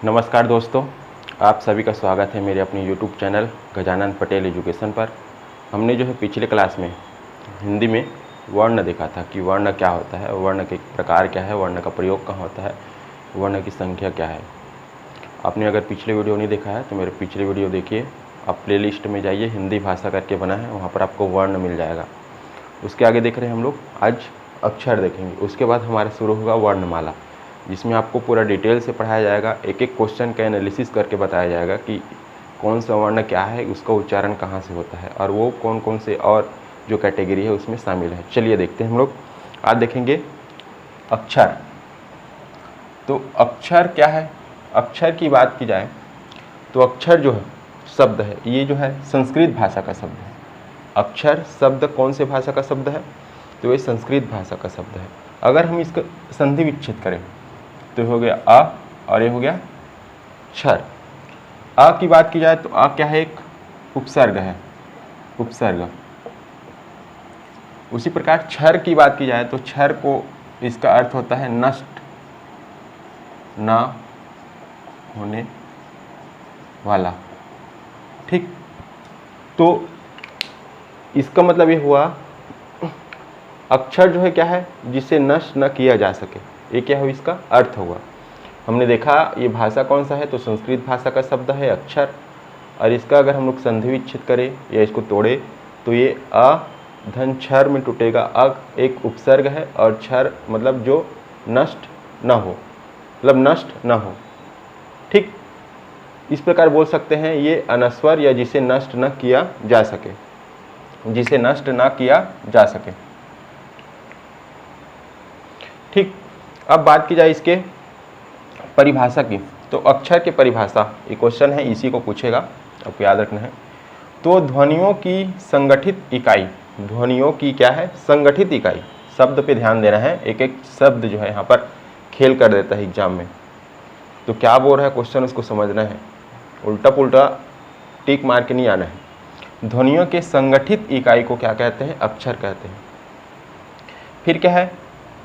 नमस्कार दोस्तों, आप सभी का स्वागत है मेरे अपने YouTube channel Gajanan Patel education पर। हमने जो है पिछले क्लास में हिंदी में वर्ण देखा था कि वर्ण क्या होता है, वर्ण के प्रकार क्या है, वर्ण का प्रयोग कहाँ होता है, वर्ण की संख्या क्या है। आपने अगर पिछले वीडियो नहीं देखा है तो मेरे पिछले वीडियो देखिए। आप प्लेलिस्ट में जाइए, हिंदी भाषा करके बना है, वहाँ पर आपको वर्ण मिल जाएगा। उसके आगे देख रहे हैं हम लोग आज अक्षर देखेंगे। उसके बाद हमारा शुरू होगा वर्णमाला, जिसमें आपको पूरा डिटेल से पढ़ाया जाएगा। एक एक क्वेश्चन का एनालिसिस करके बताया जाएगा कि कौन सा वर्ण क्या है, उसका उच्चारण कहाँ से होता है और वो कौन कौन से और जो कैटेगरी है उसमें शामिल है। चलिए देखते हैं हम लोग। आज देखेंगे अक्षर। तो अक्षर क्या है? अक्षर की बात की जाए तो अक्षर जो है शब्द है, ये जो है संस्कृत भाषा का शब्द है। अक्षर शब्द कौन से भाषा का शब्द है? तो ये संस्कृत भाषा का शब्द है। अगर हम इसका संधि विच्छेद करें तो हो गया अ और ये हो गया क्षर। अ की बात की जाए तो अ क्या है? एक उपसर्ग है, उपसर्ग। उसी प्रकार क्षर की बात की जाए तो क्षर को इसका अर्थ होता है नष्ट, ना होने वाला। ठीक, तो इसका मतलब ये हुआ अक्षर जो है क्या है? जिसे नष्ट न किया जा सके। ये क्या हो? इसका अर्थ हुआ। हमने देखा ये भाषा कौन सा है? तो संस्कृत भाषा का शब्द है अक्षर। और इसका अगर हम लोग संधि विच्छेद करें या इसको तोड़े तो ये अ धन क्षर में टूटेगा। अ एक उपसर्ग है और क्षर मतलब जो नष्ट न हो, मतलब नष्ट न हो। ठीक, इस प्रकार बोल सकते हैं ये अनस्वर या जिसे नष्ट न किया जा सके, जिसे नष्ट न किया जा सके। ठीक, अब बात की जाए इसके परिभाषा की तो अक्षर के परिभाषा, ये क्वेश्चन है, इसी को पूछेगा, आपको याद रखना है। तो ध्वनियों की संगठित इकाई, ध्वनियों की क्या है? संगठित इकाई। शब्द पे ध्यान देना है, एक एक शब्द जो है यहाँ पर खेल कर देता है एग्जाम में। तो क्या बोल रहा है क्वेश्चन, उसको समझना है, उल्टा पुल्टा टिक मार के नहीं आना है। ध्वनियों के संगठित इकाई को क्या कहते हैं? अक्षर कहते हैं। फिर क्या है?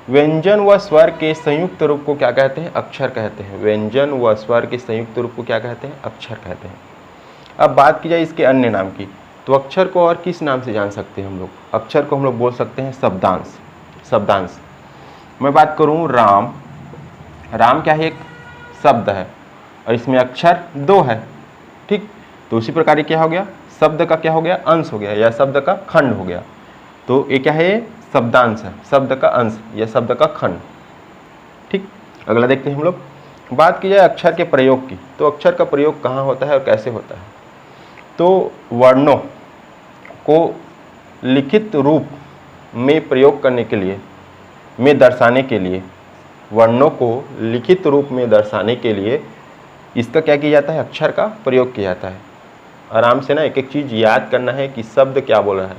व्यंजन व स्वर के संयुक्त रूप को क्या कहते हैं? अक्षर कहते हैं। व्यंजन व स्वर के संयुक्त रूप को क्या कहते हैं? अक्षर कहते हैं। अब बात की जाए इसके अन्य नाम की तो अक्षर को और किस नाम से जान सकते हैं हम लोग? अक्षर को हम लोग बोल सकते हैं शब्दांश। शब्दांश मैं बात करूं राम, राम क्या है? एक शब्द है और इसमें अक्षर 2 है। ठीक, तो उसी प्रकार ये क्या हो गया? शब्द का क्या हो गया? अंश हो गया या शब्द का खंड हो गया। तो ये क्या है? शब्दांश है, शब्द का अंश या शब्द का खंड। ठीक, अगला देखते हैं हम लोग। बात की जाए अक्षर के प्रयोग की तो अक्षर का प्रयोग कहाँ होता है और कैसे होता है? तो वर्णों को लिखित रूप में प्रयोग करने के लिए, में दर्शाने के लिए, वर्णों को लिखित रूप में दर्शाने के लिए इसका क्या किया जाता है? अक्षर का प्रयोग किया जाता है। आराम से ना एक एक चीज़ याद करना है कि शब्द क्या बोल रहा है,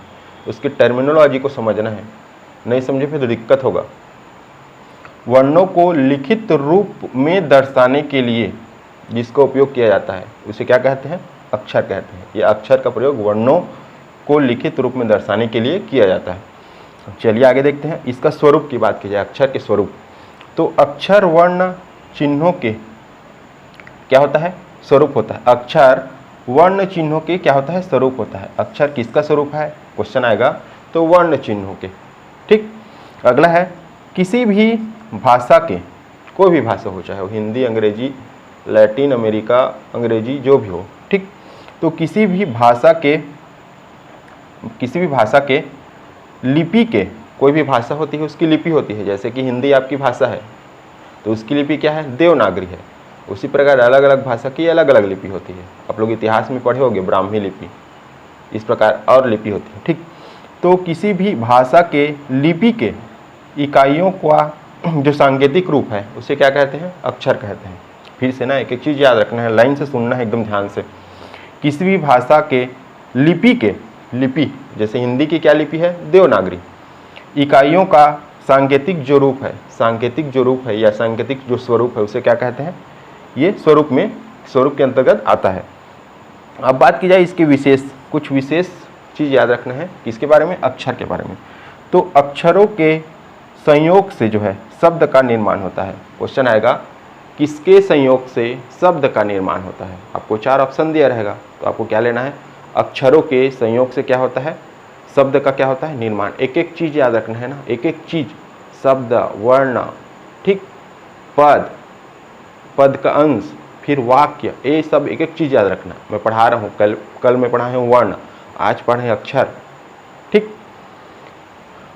उसकी टर्मिनोलॉजी को समझना है, नहीं समझे फिर तो दिक्कत होगा। वर्णों को लिखित रूप में दर्शाने के लिए जिसका उपयोग किया जाता है उसे क्या कहते हैं? अक्षर कहते हैं। यह अक्षर का प्रयोग वर्णों को लिखित रूप में दर्शाने के लिए किया जाता है। चलिए आगे देखते हैं। इसका स्वरूप की बात की जाए, अक्षर के स्वरूप, तो अक्षर वर्ण चिन्हों के क्या होता है? स्वरूप होता है। अक्षर वर्ण चिन्हों के क्या होता है? स्वरूप होता है। अक्षर किसका स्वरूप है? क्वेश्चन आएगा तो वर्ण चिन्हों के। ठीक, अगला है किसी भी भाषा के, कोई भी भाषा हो, चाहे वो हिंदी, अंग्रेजी, लैटिन अमेरिका अंग्रेजी, जो भी हो। ठीक, तो किसी भी भाषा के लिपि के, कोई भी भाषा होती है उसकी लिपि होती है। जैसे कि हिंदी आपकी भाषा है तो उसकी लिपि क्या है? देवनागरी है। उसी प्रकार अलग अलग भाषा की अलग अलग लिपि होती है। आप लोग इतिहास में पढ़े होंगे ब्राह्मी लिपि, इस प्रकार और लिपि होती है। ठीक, तो किसी भी भाषा के लिपि के इकाइयों का जो सांकेतिक रूप है उसे क्या कहते हैं? अक्षर कहते हैं। फिर से ना एक एक चीज़ याद रखना है, लाइन से सुनना है एकदम ध्यान से। किसी भी भाषा के लिपि के, लिपि जैसे हिंदी की क्या लिपि है? देवनागरी। इकाइयों का सांकेतिक जो रूप है, सांकेतिक जो रूप है या सांकेतिक जो स्वरूप है उसे क्या कहते हैं? ये स्वरूप में, स्वरूप के अंतर्गत आता है। अब बात की जाए इसके विशेष, कुछ विशेष चीज़ याद रखना है किसके बारे में? अक्षर के बारे में। तो अक्षरों के संयोग से जो है शब्द का निर्माण होता है। क्वेश्चन आएगा किसके संयोग से शब्द का निर्माण होता है? आपको 4 ऑप्शन दिया रहेगा, तो आपको क्या लेना है? अक्षरों के संयोग से क्या होता है? शब्द का क्या होता है? निर्माण। एक एक चीज़ याद रखना है ना, एक एक चीज़, शब्द, वर्ण, ठीक, पद, पद का अंश, फिर वाक्य, ये सब एक एक चीज़ याद रखना। मैं पढ़ा रहा हूँ, कल मैं पढ़ा हूँ वर्ण, आज पढ़े अक्षर, ठीक।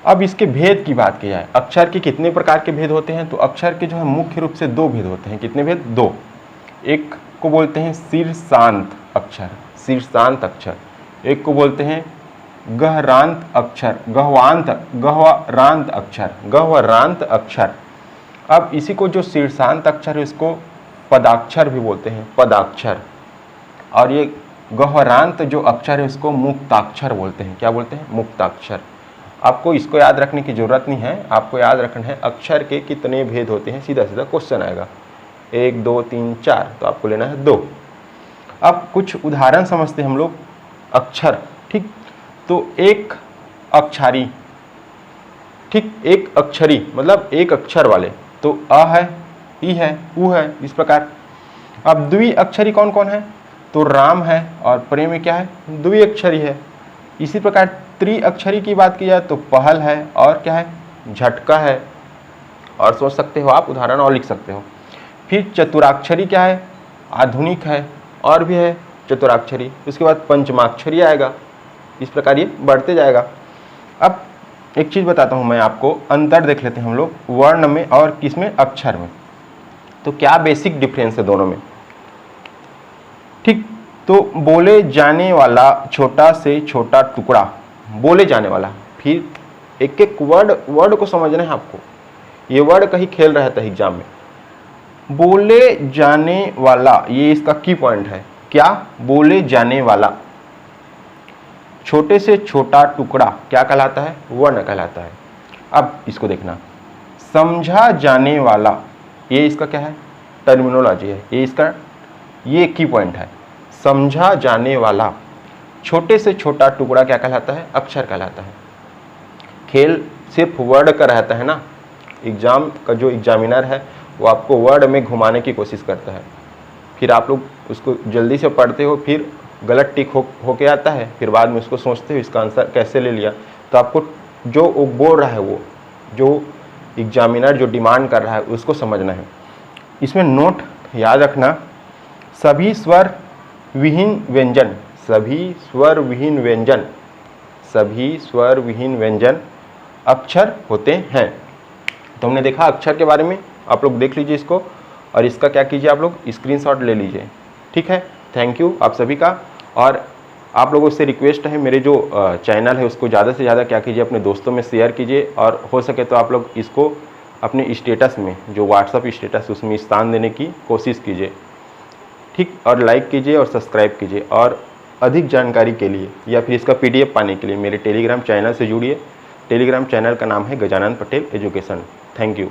अब इसके भेद की बात की जाए, अक्षर के कितने प्रकार के भेद होते हैं? तो अक्षर के जो है मुख्य रूप से 2 भेद होते हैं। कितने भेद? 2। एक को बोलते हैं शीर्षांत अक्षर, शीर्षांत अक्षर। एक को बोलते हैं गहरांत अक्षर, गह्वरांत अक्षर, गह्वरांत अक्षर। अब इसी को जो शीर्षांत अक्षर है इसको पदाक्षर भी बोलते हैं, पदाक्षर। और ये गह्वरांत जो अक्षर है उसको मुक्ताक्षर बोलते हैं। क्या बोलते हैं? मुक्ताक्षर। आपको इसको याद रखने की जरूरत नहीं है, आपको याद रखना है अक्षर के कितने भेद होते हैं। सीधा सीधा क्वेश्चन आएगा, 1 2 3 4, तो आपको लेना है 2। अब कुछ उदाहरण समझते हैं हम लोग अक्षर, ठीक। तो एक अक्षरी, ठीक, एक अक्षरी मतलब एक अक्षर वाले, तो अ है, ई है, उ है, इस प्रकार। अब द्विअक्षरी कौन कौन है? तो राम है और प्रेम में क्या है? द्विअक्षरी है। इसी प्रकार त्रिअक्षरी की बात की जाए तो पहल है और क्या है? झटका है। और सोच सकते हो आप, उदाहरण और लिख सकते हो। फिर चतुराक्षरी क्या है? आधुनिक है और भी है चतुराक्षरी। उसके बाद पंचमाक्षरी आएगा। इस प्रकार ये बढ़ते जाएगा। अब एक चीज़ बताता हूँ मैं आपको, अंतर देख लेते हैं हम लोग वर्ण में और किसमें? अक्षर में। तो क्या बेसिक डिफरेंस है दोनों में, ठीक। तो बोले जाने वाला छोटा से छोटा टुकड़ा, बोले जाने वाला, फिर एक एक वर्ड को समझना है आपको। ये वर्ड कहीं खेल रहा था एग्जाम में। बोले जाने वाला, ये इसका की पॉइंट है। क्या? बोले जाने वाला। छोटे से छोटा टुकड़ा क्या कहलाता है? वर्ण कहलाता है। अब इसको देखना, समझा जाने वाला, ये इसका क्या है? टर्मिनोलॉजी है, ये इसका ये की पॉइंट है। समझा जाने वाला, छोटे से छोटा टुकड़ा क्या कहलाता है? अक्षर कहलाता है। खेल सिर्फ वर्ड का रहता है ना, एग्जाम का जो एग्जामिनर है वो आपको वर्ड में घुमाने की कोशिश करता है। फिर आप लोग उसको जल्दी से पढ़ते हो, फिर गलत टिक होके आता है, फिर बाद में उसको सोचते हो इसका आंसर कैसे ले लिया। तो आपको जो वो बोल रहा है, वो जो एग्जामिनर जो डिमांड कर रहा है उसको समझना है। इसमें नोट याद रखना, सभी स्वर विहीन व्यंजन, सभी स्वर विहीन व्यंजन, सभी स्वर विहीन व्यंजन अक्षर होते हैं। तो हमने देखा अक्षर के बारे में, आप लोग देख लीजिए इसको, और इसका क्या कीजिए, आप लोग स्क्रीनशॉट ले लीजिए, ठीक है। थैंक यू आप सभी का। और आप लोगों से रिक्वेस्ट है, मेरे जो चैनल है उसको ज़्यादा से ज़्यादा क्या कीजिए, अपने दोस्तों में शेयर कीजिए, और हो सके तो आप लोग इसको अपने स्टेटस में, जो व्हाट्सअप स्टेटस उसमें स्थान देने की कोशिश कीजिए, ठीक। और लाइक कीजिए और सब्सक्राइब कीजिए। और अधिक जानकारी के लिए या फिर इसका PDF पाने के लिए मेरे टेलीग्राम चैनल से जुड़िए। टेलीग्राम चैनल का नाम है Gajanan Patel education. Thank you.